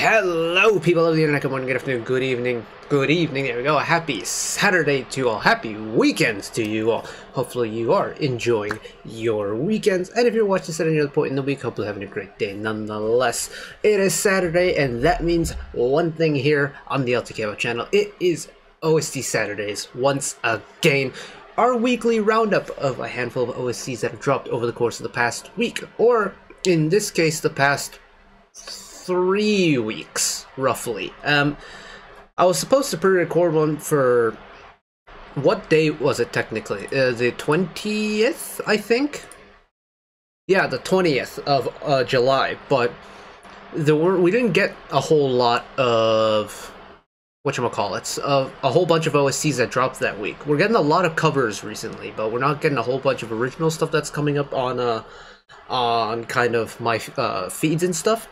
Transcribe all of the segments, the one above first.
Hello, people of the internet. Good morning, good afternoon, good evening, good evening. There we go. Happy Saturday to you all. Happy weekends to you all. Hopefully, you are enjoying your weekends. And if you're watching this at any other point in the week, hopefully having a great day nonetheless. It is Saturday, and that means one thing here on the LTKO channel. It is OST Saturdays once again. Our weekly roundup of a handful of OSTs that have dropped over the course of the past week, or in this case, the past 3 weeks, roughly. I was supposed to pre-record one for, what day was it technically? The 20th, I think? Yeah, the 20th of July, but we didn't get a whole lot of, whatchamacallits, of a whole bunch of OSTs that dropped that week. We're getting a lot of covers recently, but we're not getting a whole bunch of original stuff that's coming up on kind of my feeds and stuff.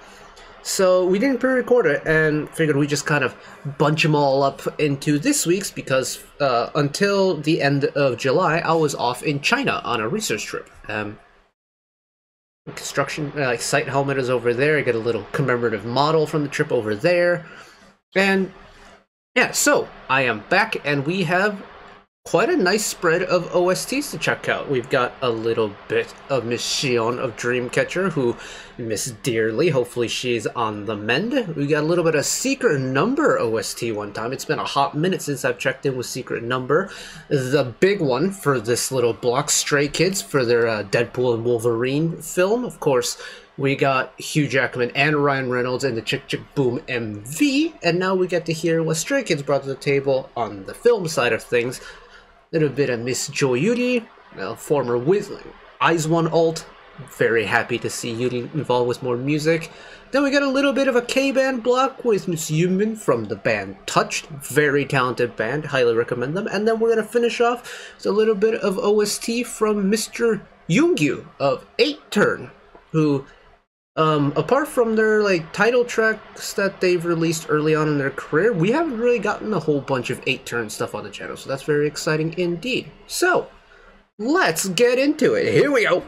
So we didn't pre-record it and figured we just kind of bunch them all up into this week's because until the end of July, I was off in China on a research trip. Construction, Sight helmet is over there. I get a little commemorative model from the trip over there. And yeah, so I am back and we have quite a nice spread of OSTs to check out. We've got a little bit of Miss Xion of Dreamcatcher, who miss dearly. Hopefully she's on the mend. We got a little bit of Secret Number OST one time. It's been a hot minute since I've checked in with Secret Number. The big one for this little block, Stray Kids, for their Deadpool and Wolverine film. Of course, we got Hugh Jackman and Ryan Reynolds in the Chick Chick Boom MV. And now we get to hear what Stray Kids brought to the table on the film side of things. Little bit of Miss Jo Yuri, former IZ*ONE alt. Very happy to see Yuri involved with more music. Then we got a little bit of a K-band block with Miss Yumin from the band Touched. Very talented band, highly recommend them. And then we're going to finish off with a little bit of OST from Mr. Yoongyu of 8-Turn, who, apart from their title tracks that they've released early on in their career, we haven't really gotten a whole bunch of 8-Turn stuff on the channel, so that's very exciting indeed. So, let's get into it. Here we go.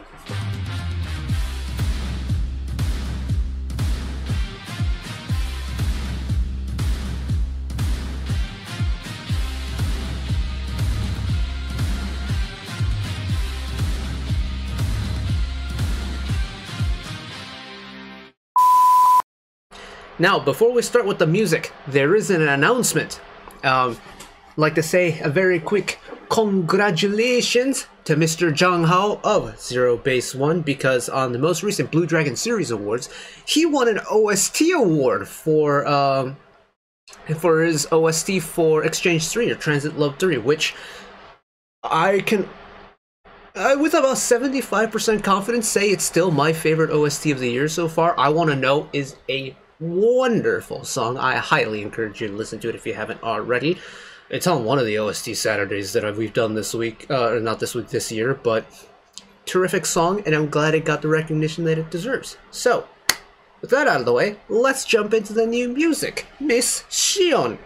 Now, before we start with the music, there is an announcement. I'd like to say a very quick congratulations to Mr. Zhang Hao of Zero Base One, because on the most recent Blue Dragon Series Awards, he won an OST award for his OST for Exchange 3 or Transit Love 3, which I can, with about 75% confidence, say it's still my favorite OST of the year so far. I Want to Know is a wonderful song. I highly encourage you to listen to it if you haven't already. It's on one of the OST Saturdays that we've done this week, or not this week, this year, but terrific song, and I'm glad it got the recognition that it deserves. So, with that out of the way, let's jump into the new music. Miss Xion.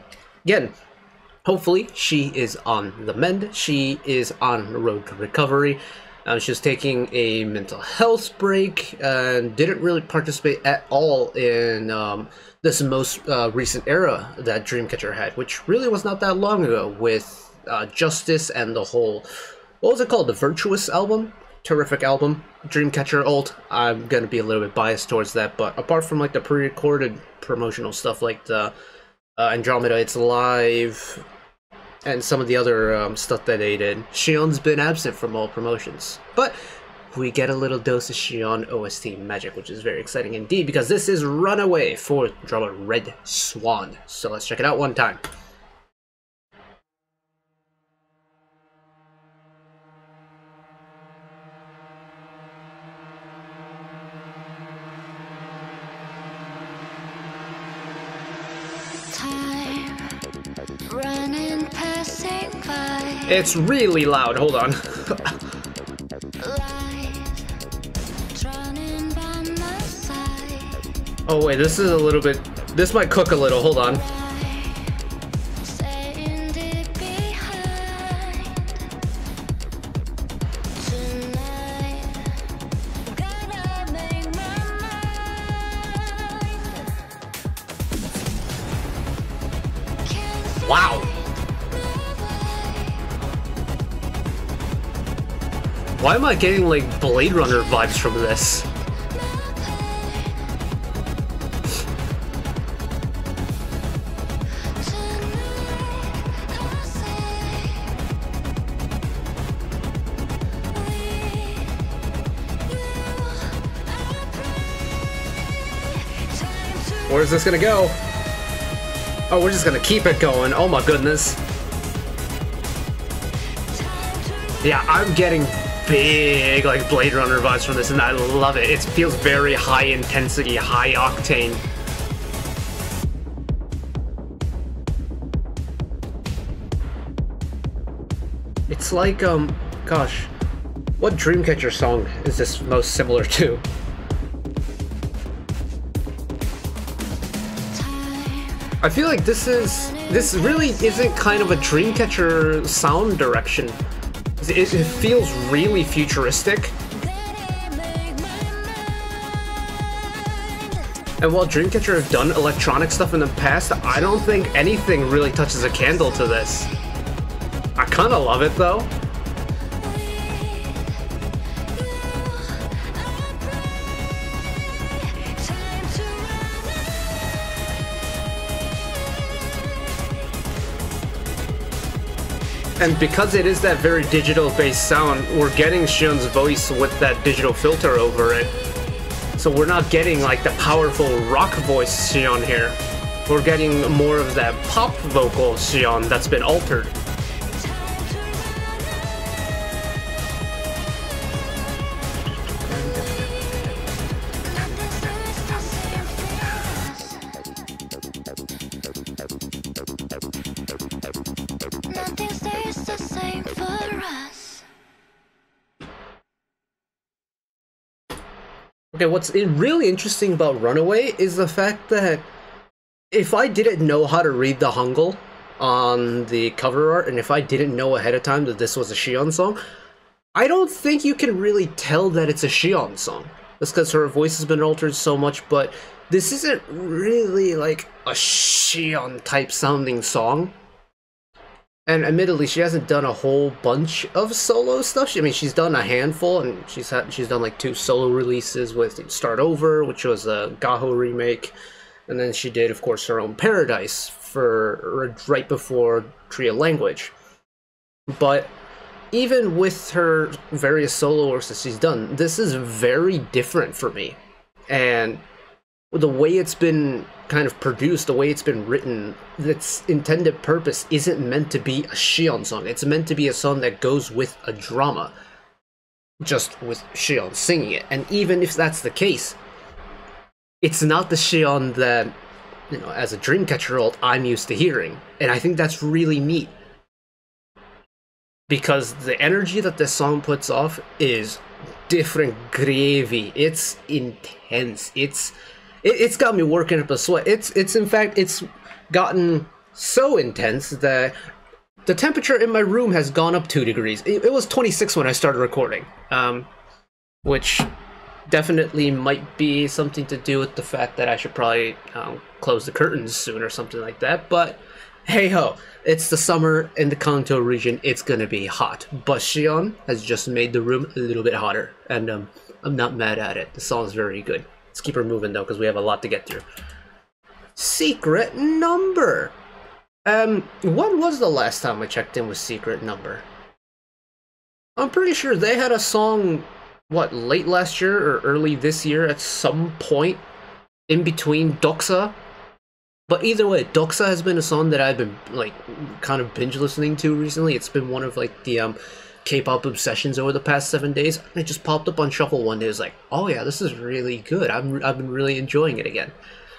Again, hopefully she is on the mend. She is on the road to recovery. She was taking a mental health break and didn't really participate at all in this most recent era that Dreamcatcher had, which really was not that long ago, with Justice and the whole, what was it called, the Virtuous album? Terrific album. Dreamcatcher alt. I'm going to be a little bit biased towards that, but apart from the pre-recorded promotional stuff like the Andromeda It's Live and some of the other stuff that they did, Xion's been absent from all promotions. But we get a little dose of Xion OST magic, which is very exciting indeed, because this is Runaway for drummer Red Swan. So let's check it out one time. Running, passing by. It's really loud, hold on. Oh wait, this is a little bit, this might cook a little, hold on. Wow. Why am I getting like Blade Runner vibes from this? Where's this gonna go? Oh, we're just gonna keep it going. Oh my goodness. Yeah, I'm getting big like Blade Runner vibes from this, and I love it. It feels very high intensity, high octane. It's like, gosh, what Dreamcatcher song is this most similar to? I feel like this really isn't kind of a Dreamcatcher sound direction. It feels really futuristic. And while Dreamcatcher have done electronic stuff in the past, I don't think anything really touches a candle to this. I kind of love it though. And because it is that very digital-based sound, we're getting Sion's voice with that digital filter over it. So we're not getting like the powerful rock voice Sion here. We're getting more of that pop vocal Sion that's been altered. Nothing stays the same for us. Okay, what's really interesting about Runaway is the fact that if I didn't know how to read the Hangul on the cover art, and if I didn't know ahead of time that this was a Sion song, I don't think you can really tell that it's a Sion song. That's because her voice has been altered so much, but this isn't really like a Sion type sounding song. And admittedly, she hasn't done a whole bunch of solo stuff. I mean, she's done a handful, and she's done like 2 solo releases with Start Over, which was a Gaho remake, and then she did, of course, her own Paradise for right before Tree of Language. But even with her various solo works that she's done, this is very different for me. And the way it's been kind of produced, the way it's been written, its intended purpose isn't meant to be a Sion song. It's meant to be a song that goes with a drama, just with Sion singing it. And even if that's the case, it's not the Sion that, you know, as a Dreamcatcher old, I'm used to hearing. And I think that's really neat. Because the energy that this song puts off is different gravy. It's intense. It's got me working up a sweat. In fact, it's gotten so intense that the temperature in my room has gone up 2 degrees. It was 26 when I started recording, which definitely might be something to do with the fact that I should probably close the curtains soon or something like that. But hey ho, it's the summer in the Kanto region. It's gonna be hot. But Sion has just made the room a little bit hotter, and I'm not mad at it. The song's very good. Let's keep her moving though, because we have a lot to get through. Secret Number. When was the last time I checked in with Secret Number? I'm pretty sure they had a song, what, late last year or early this year at some point in between Doxa. But either way, Doxa has been a song that I've been like kind of binge listening to recently. It's been one of like the K-pop obsessions over the past 7 days. It just popped up on Shuffle one day. It was like, oh yeah, this is really good. I've been really enjoying it again.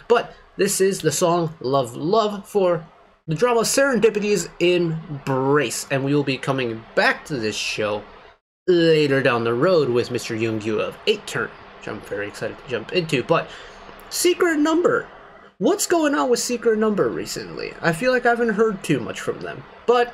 But this is the song Love Love for the drama Serendipity's Embrace, and we will be coming back to this show later down the road with Mr. Yoongyu of 8 Turn, which I'm very excited to jump into. But Secret Number, what's going on with Secret Number recently? I feel like I haven't heard too much from them, but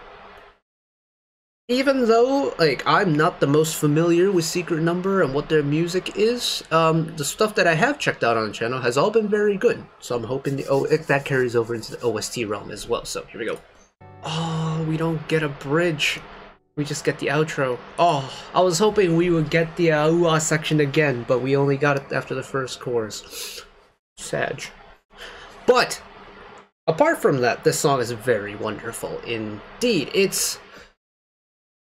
even though, like, I'm not the most familiar with Secret Number and what their music is, the stuff that I have checked out on the channel has all been very good. So I'm hoping that carries over into the OST realm as well. So here we go. Oh, we don't get a bridge. We just get the outro. Oh, I was hoping we would get the ooh-ah section again, but we only got it after the first chorus. Sad. But apart from that, this song is very wonderful indeed. It's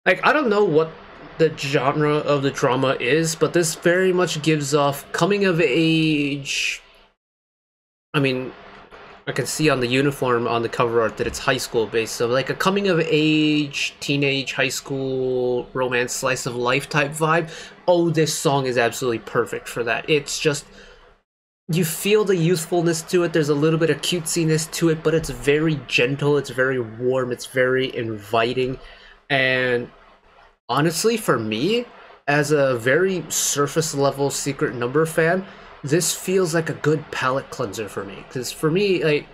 like, I don't know what the genre of the drama is, but this very much gives off coming of age. I mean, I can see on the uniform on the cover art that it's high school based, so like a coming of age, teenage, high school, romance, slice of life type vibe. Oh, this song is absolutely perfect for that. It's just, you feel the youthfulness to it, there's a little bit of cutesiness to it, but it's very gentle, it's very warm, it's very inviting. And honestly, for me, as a very surface level Secret Number fan, this feels like a good palate cleanser for me. Because for me, like,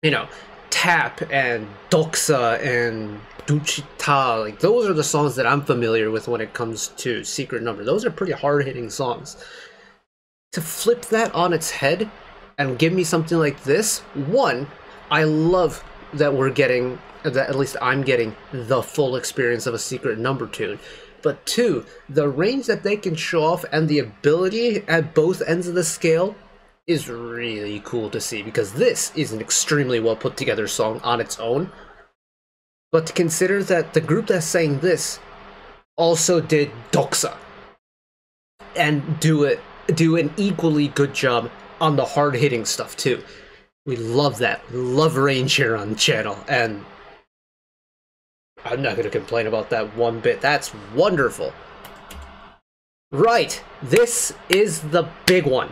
you know, Tap and Doxa and Duchita, like, those are the songs that I'm familiar with when it comes to Secret Number. Those are pretty hard-hitting songs. To flip that on its head and give me something like this, one, I love that we're getting, that at least I'm getting, the full experience of a Secret Number tune. But two, the range that they can show off and the ability at both ends of the scale is really cool to see, because this is an extremely well put together song on its own. But to consider that the group that sang this also did Doxa and do an equally good job on the hard-hitting stuff too. We love that. We love range here on the channel, and I'm not going to complain about that one bit. That's wonderful. Right, this is the big one.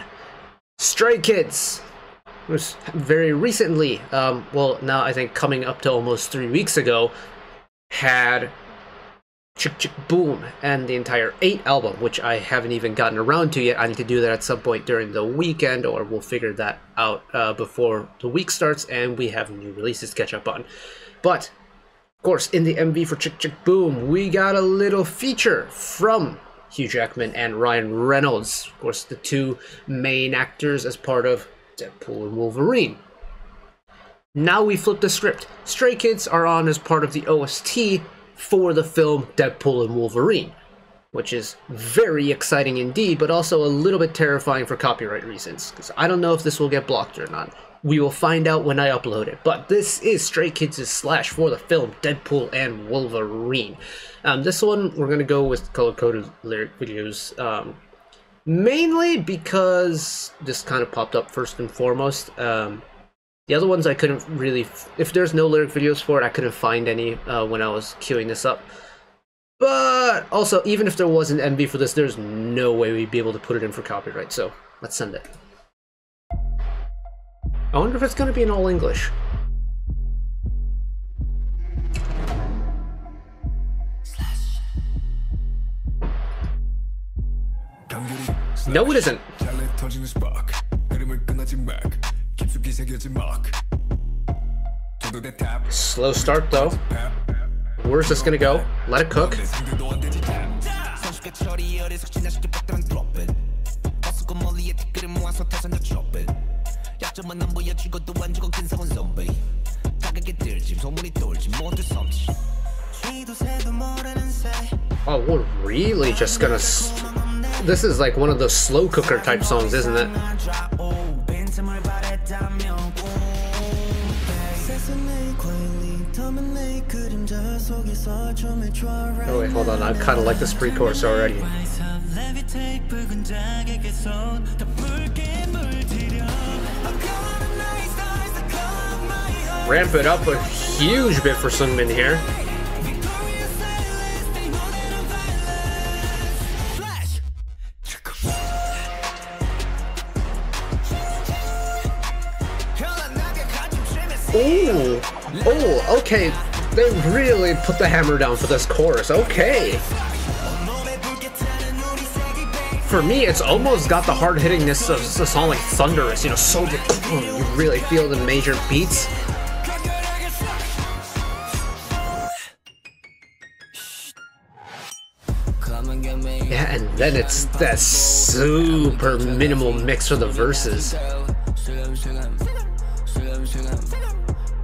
Stray Kids was very recently, well, now I think coming up to almost 3 weeks ago, had Chick Chick Boom and the entire 8 album, which I haven't even gotten around to yet. I need to do that at some point during the weekend, or we'll figure that out before the week starts and we have new releases to catch up on. But of course, in the MV for Chick Chick Boom, we got a little feature from Hugh Jackman and Ryan Reynolds, of course, the two main actors as part of Deadpool and Wolverine. Now we flip the script. Stray Kids are on as part of the OST for the film Deadpool and Wolverine, which is very exciting indeed, but also a little bit terrifying for copyright reasons, because I don't know if this will get blocked or not. We will find out when I upload it, but this is Stray Kids' slash for the film Deadpool and Wolverine. This one, we're going to go with color-coded lyric videos, mainly because this kind of popped up first and foremost. The other ones I couldn't really, if there's no lyric videos for it, I couldn't find any when I was queuing this up. But also, even if there was an MV for this, there's no way we'd be able to put it in for copyright, so let's send it. I wonder if it's going to be in all English. No, it isn't. Slow start though. Where's this gonna go? Let it cook. Oh, we're really just gonna... This is like one of those slow cooker type songs, isn't it? Oh wait, hold on, I kind of like this pre-chorus already. Ramp it up a huge bit for Seungmin here. Ooh, oh, okay. They really put the hammer down for this chorus. Okay. For me, it's almost got the hard hittingness of a song like Thunderous. You know, so you really feel the major beats. Yeah, and then it's that super minimal mix for the verses.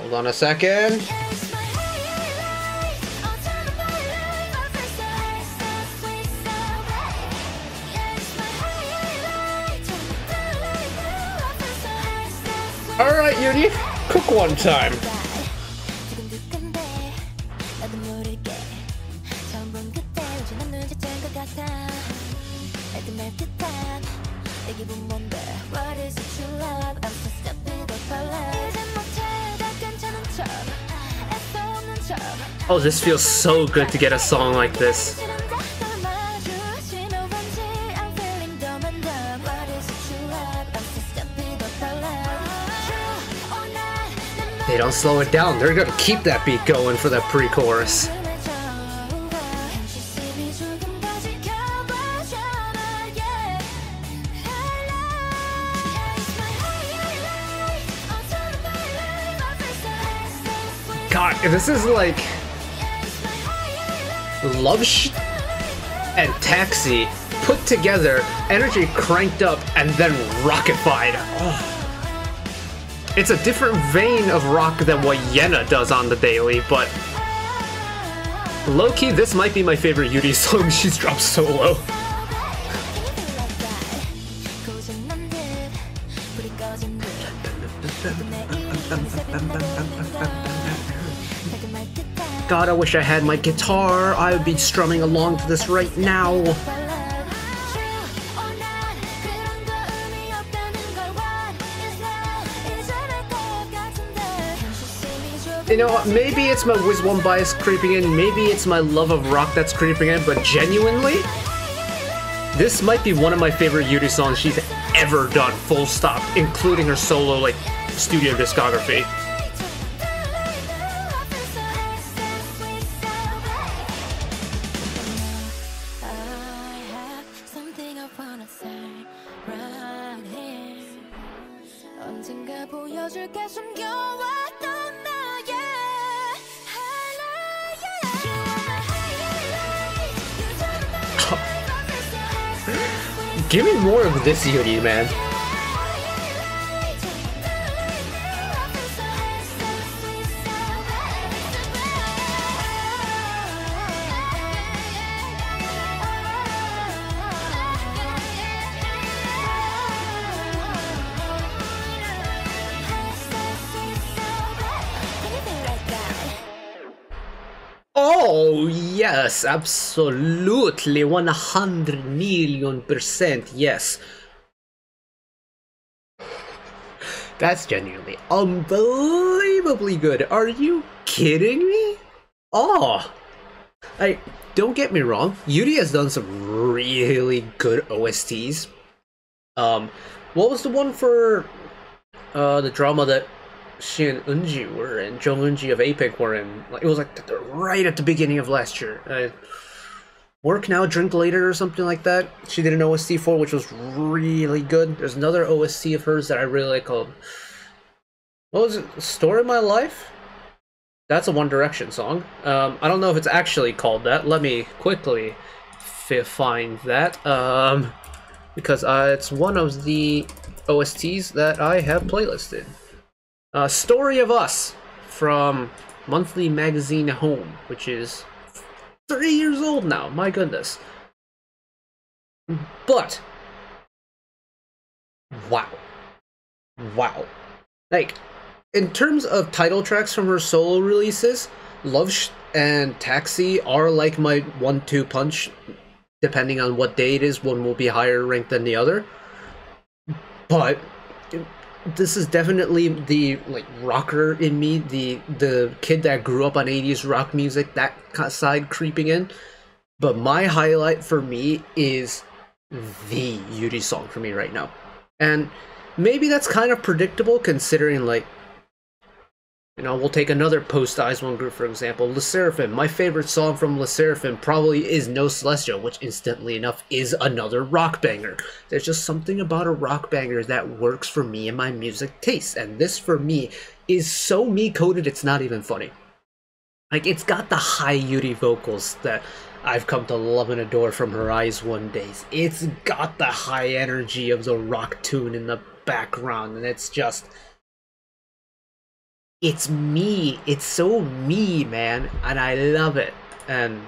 Hold on a second. Alright, Yuri, cook one time. Oh, this feels so good to get a song like this. They don't slow it down. They're gonna keep that beat going for that pre-chorus. God, this is like Love and Taxi put together, energy cranked up, and then rocketified. Oh. It's a different vein of rock than what Yena does on the daily, but low-key, this might be my favorite Yuri song she's dropped solo. God, I wish I had my guitar. I would be strumming along to this right now. You know what, maybe it's my Wiz 1 bias creeping in, maybe it's my love of rock that's creeping in, but genuinely, this might be one of my favorite Yuri songs she's ever done, full stop, including her solo, like, studio discography. Give me more of this Yuri, man. Oh, yes, absolutely, 100,000,000%, yes. That's genuinely unbelievably good. Are you kidding me? Oh, don't get me wrong, Yuri has done some really good OSTs. What was the one for the drama that she and Eunji were in, Jung Eunji of Apec were in? Like, it was like right at the beginning of last year. Work Now, Drink Later or something like that. She did an OST for, which was really good. There's another OST of hers that I really like called, what was it? Story of My Life? That's a One Direction song. I don't know if it's actually called that. Let me quickly find that. Because it's one of the OSTs that I have playlisted. Story of Us from monthly magazine Home, which is 3 years old now, my goodness. But, wow. Like, in terms of title tracks from her solo releases, Love and Taxi are like my 1-2 punch. Depending on what day it is, one will be higher ranked than the other. But this is definitely the rocker in me, the kid that grew up on 80s rock music, that side creeping in. But my highlight for me is the Yuri song for me right now. And maybe that's kind of predictable considering, like, you know, we'll take another post-Eyes One group for example, Le Sserafim. My favorite song from Le Sserafim probably is No Celestial, which instantly enough is another rock banger. There's just something about a rock banger that works for me and my music taste, and this for me is so me-coded it's not even funny. Like, it's got the high Yuri vocals that I've come to love and adore from her Eyes One days. It's got the high energy of the rock tune in the background, and it's just it's me. It's so me, man, and I love it. And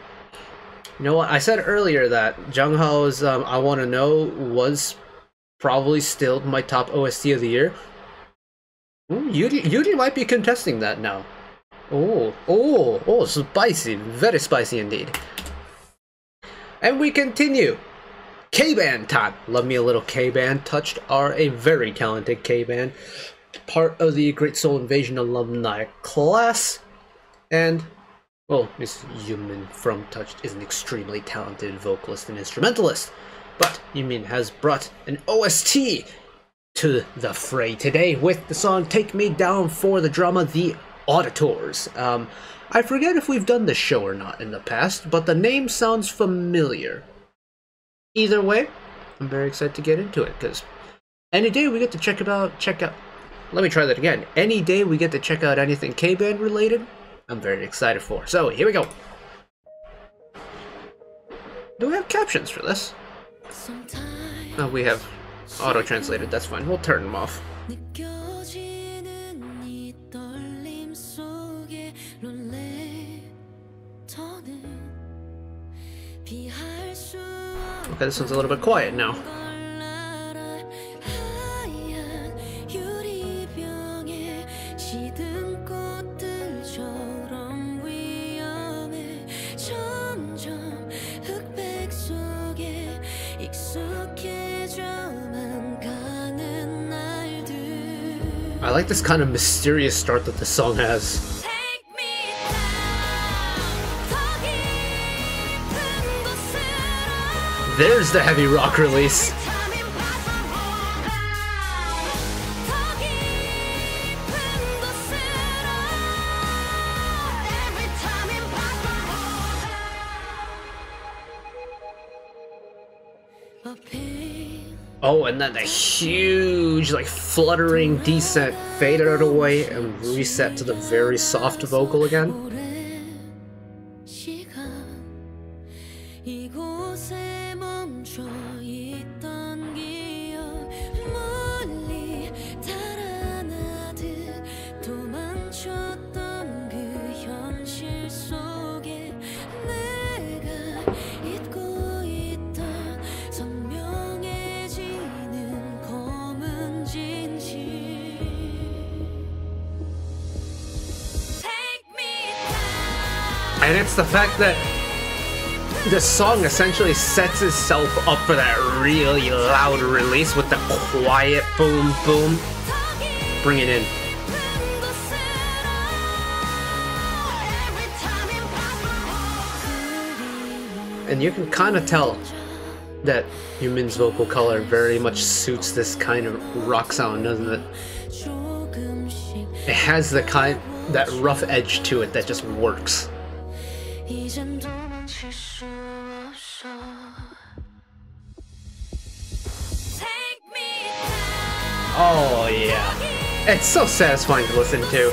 you know what? I said earlier that Jung Ho's "I Want to Know" was probably still my top OST of the year. Ooh, Yuri might be contesting that now. Oh, spicy, very spicy indeed. And we continue. K-Band time. Love me a little K-Band. Touched are a very talented K-Band, part of the Great Soul Invasion alumni class, and well, Miss Yumin from Touched is an extremely talented vocalist and instrumentalist. But Yumin has brought an OST to the fray today with the song "Take Me Down" for the drama The Auditors. I forget if we've done this show or not in the past, but the name sounds familiar. Either way, I'm very excited to get into it, because any day we get to check out, let me try that again. Any day we get to check out anything K-Band related, I'm very excited for. So, here we go. Do we have captions for this? Oh, we have auto-translated, that's fine. We'll turn them off. Okay, this one's a little bit quiet now. I like this kind of mysterious start that the song has. There's the heavy rock release. Oh, and then the huge, like, fluttering descent faded out away and reset to the very soft vocal again. And it's the fact that the song essentially sets itself up for that really loud release with the quiet boom boom. Bring it in. And you can kind of tell that Yumin's vocal color very much suits this kind of rock sound, doesn't it? It has that rough edge to it that just works. Oh yeah, it's so satisfying to listen to.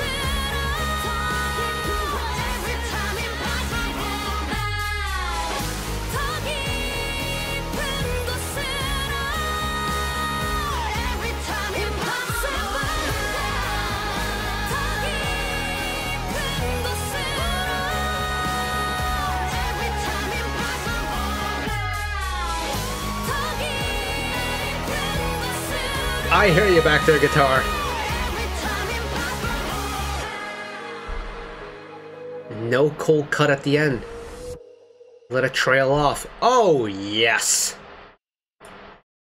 I hear you back there, guitar. No cold cut at the end. Let it trail off. Oh, yes.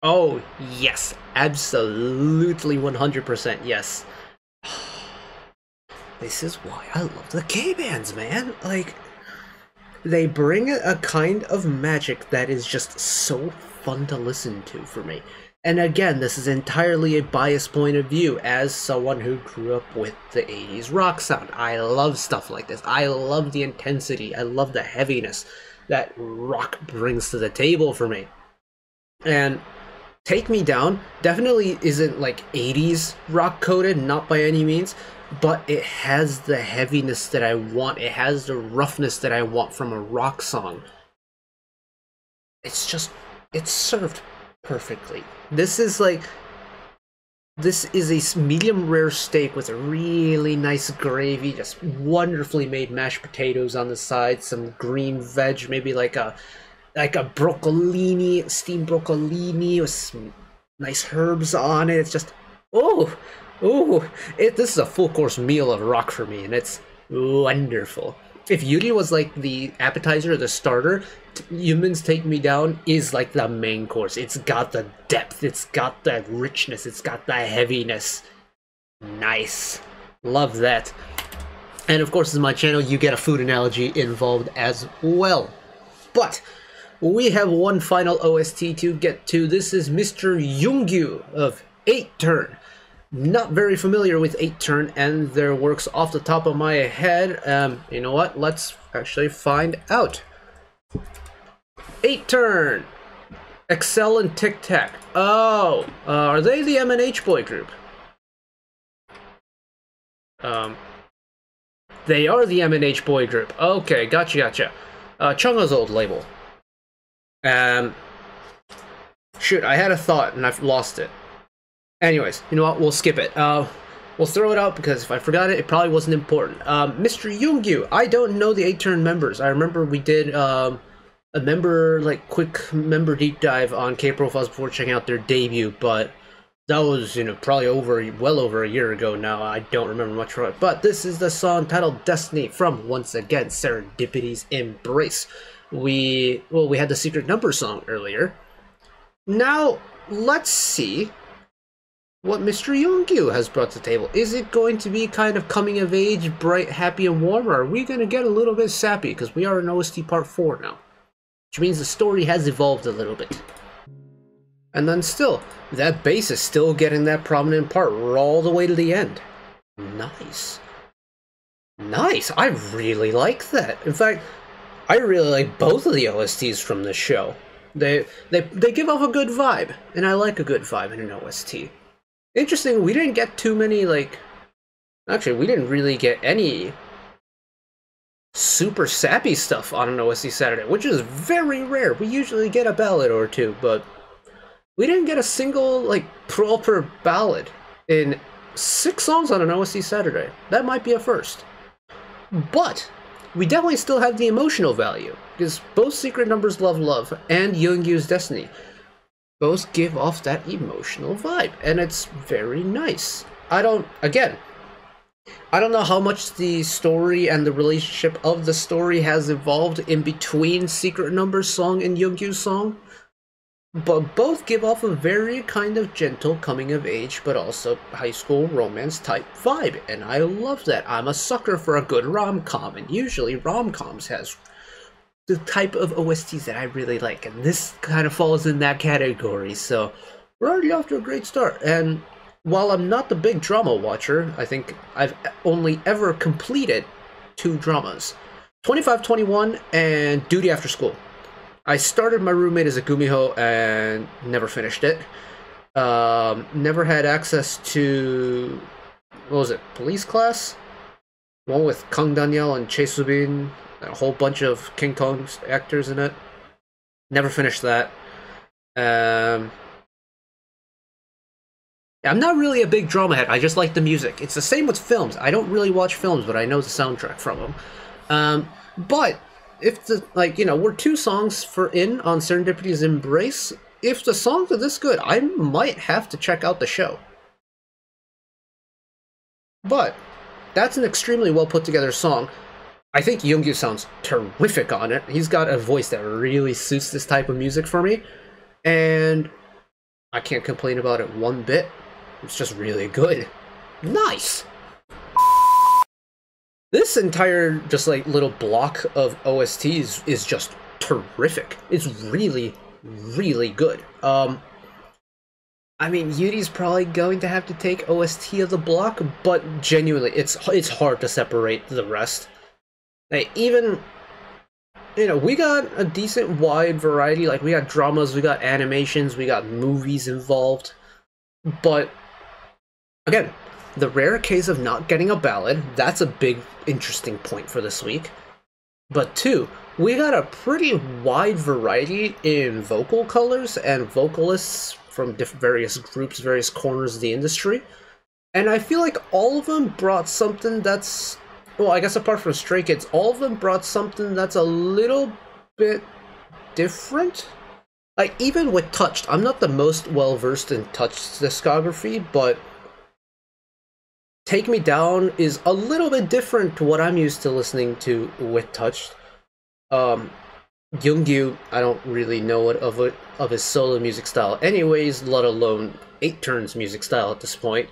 Oh, yes. Absolutely 100% yes. This is why I love the K-Bands, man. Like, they bring a kind of magic that is just so fun to listen to for me. And again, this is entirely a biased point of view as someone who grew up with the 80s rock sound. I love stuff like this. I love the intensity. I love the heaviness that rock brings to the table for me. And Take Me Down definitely isn't like 80s rock coded, not by any means, but it has the heaviness that I want. It has the roughness that I want from a rock song. It's served perfectly. This is like This is a medium rare steak with a really nice gravy, just wonderfully made mashed potatoes on the side, some green veg, maybe like a broccolini, steamed broccolini with some nice herbs on it. It's just, oh, this is a full course meal of rock for me, and it's wonderful. If Yuri was like the appetizer or the starter, Humans Take Me Down is like the main course. It's got the depth, it's got the richness, it's got the heaviness. Nice. Love that. And of course, in my channel, you get a food analogy involved as well. But we have one final OST to get to. This is Mr. Yoongyu of 8-Turn. Not very familiar with 8-Turn and their works off the top of my head. You know what? Let's actually find out. 8-Turn. Excel and Tic Tac. Oh, are they the M&H boy group? They are the M&H boy group. Okay, gotcha. Chungha's old label. Shoot, I had a thought and I've lost it. Anyways, you know what? We'll skip it. We'll throw it out because if I forgot it, it probably wasn't important. Mr. Yoongyu. I don't know the 8-Turn members. I remember we did a quick member deep dive on K-Profiles before checking out their debut, but that was, probably well over a year ago now. I don't remember much from it. But this is the song titled Destiny from, once again, Serendipity's Embrace. We had the Secret Number song earlier. Now, let's see what Mr. Yoongyu has brought to the table. Is it going to be kind of coming of age, bright, happy, and warm, or are we going to get a little bit sappy? Because we are in OST Part 4 now. Which means the story has evolved a little bit. And then still, that bass is still getting that prominent part all the way to the end. Nice. Nice, I really like that. In fact, I really like both of the OSTs from this show. They give off a good vibe, and I like a good vibe in an OST. Interesting, we didn't get too many, actually, we didn't really get any super sappy stuff on an OST Saturday, which is very rare. We usually get a ballad or two, but we didn't get a single, proper ballad in 6 songs on an OST Saturday. That might be a first. But we definitely still have the emotional value, because both Secret Numbers Love Love and Yoongyu's Destiny both give off that emotional vibe, and it's very nice. I don't know how much the story and the relationship of the story has evolved in between Secret Numbers song and Yoongyu's song, but both give off a very kind of gentle coming of age, but also high school romance type vibe, and I love that. I'm a sucker for a good rom-com, and usually rom-coms has the type of OSTs that I really like, and this kind of falls in that category, so we're already off to a great start. And while I'm not the big drama watcher, I think I've only ever completed 2 dramas. 2521 and Duty After School. I started My Roommate as a Gumiho and never finished it. Never had access to, what was it, Police Class? One with Kang Daniel and Chae Subin, a whole bunch of King Kong actors in it. Never finished that. I'm not really a big drama head, I just like the music. It's the same with films. I don't really watch films, but I know the soundtrack from them. But if we're 2 songs on Serendipity's Embrace. If the songs are this good, I might have to check out the show. But that's an extremely well put together song. I think Yoongyu sounds terrific on it. He's got a voice that really suits this type of music for me, and I can't complain about it one bit. It's just really good. Nice! This entire little block of OSTs is just terrific. It's really, really good. I mean, Yuri's probably going to have to take OST of the block, but genuinely, it's hard to separate the rest. Even, we got a decent wide variety. We got dramas, we got animations, we got movies involved. But, again, the rare case of not getting a ballad, that's a big, interesting point for this week. But 2, we got a pretty wide variety in vocal colors and vocalists from various groups, various corners of the industry. And I feel like all of them brought something that's, well, I guess apart from Stray Kids, all of them brought something that's a little bit different. Like, even with Touched, I'm not the most well-versed in Touched's discography, but Take Me Down is a little bit different to what I'm used to listening to with Touched. Yoongyu, I don't really know what of his solo music style anyways, let alone 8-Turn's music style at this point.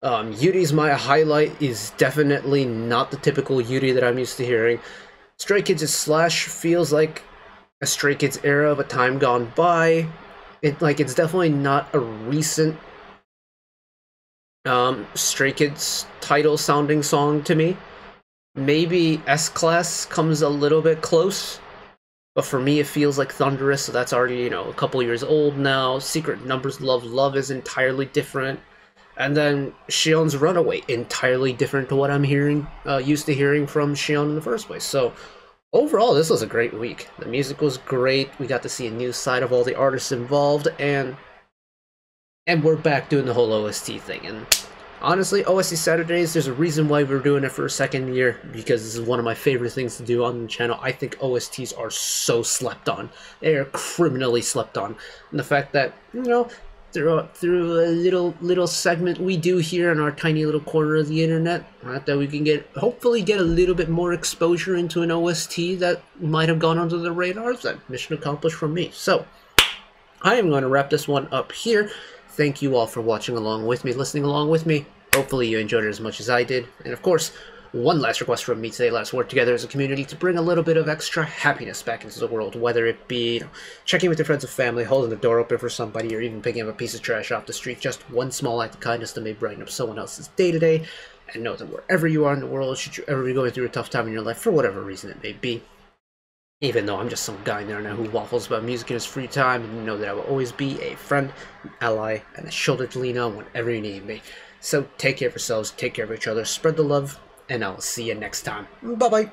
Yuri's my highlight is definitely not the typical Yuri that I'm used to hearing. Stray Kids' Slash feels like a Stray Kids era of a time gone by. It's definitely not a recent Stray Kids title sounding song to me. Maybe S-Class comes a little bit close, but for me it feels like Thunderous, so that's already, a couple years old now. Secret Numbers Love Love is entirely different. And then Shion's Runaway, entirely different to what I'm used to hearing from Shion in the first place. So overall, this was a great week. The music was great. We got to see a new side of all the artists involved, and we're back doing the whole OST thing. And honestly, OST Saturdays, there's a reason why we're doing it for a second year, because this is one of my favorite things to do on the channel. I think OSTs are so slept on. They are criminally slept on. And the fact that, through a little segment we do here in our tiny little corner of the internet, that we can hopefully get a little bit more exposure into an OST that might have gone under the radars. That mission accomplished from me. So I am going to wrap this one up here. Thank you all for watching along with me, listening along with me. Hopefully you enjoyed it as much as I did. And of course, one last request from me today. Let's work together as a community to bring a little bit of extra happiness back into the world, whether it be checking with your friends and family, holding the door open for somebody, or even picking up a piece of trash off the street. Just one small act of kindness that may brighten up someone else's day-to-day. And know that wherever you are in the world, should you ever be going through a tough time in your life, for whatever reason it may be, even though I'm just some guy in the internet who waffles about music in his free time, and know that I will always be a friend, an ally, and a shoulder to lean on whenever you need me. So take care of yourselves, take care of each other, spread the love, and I'll see you next time. Bye-bye.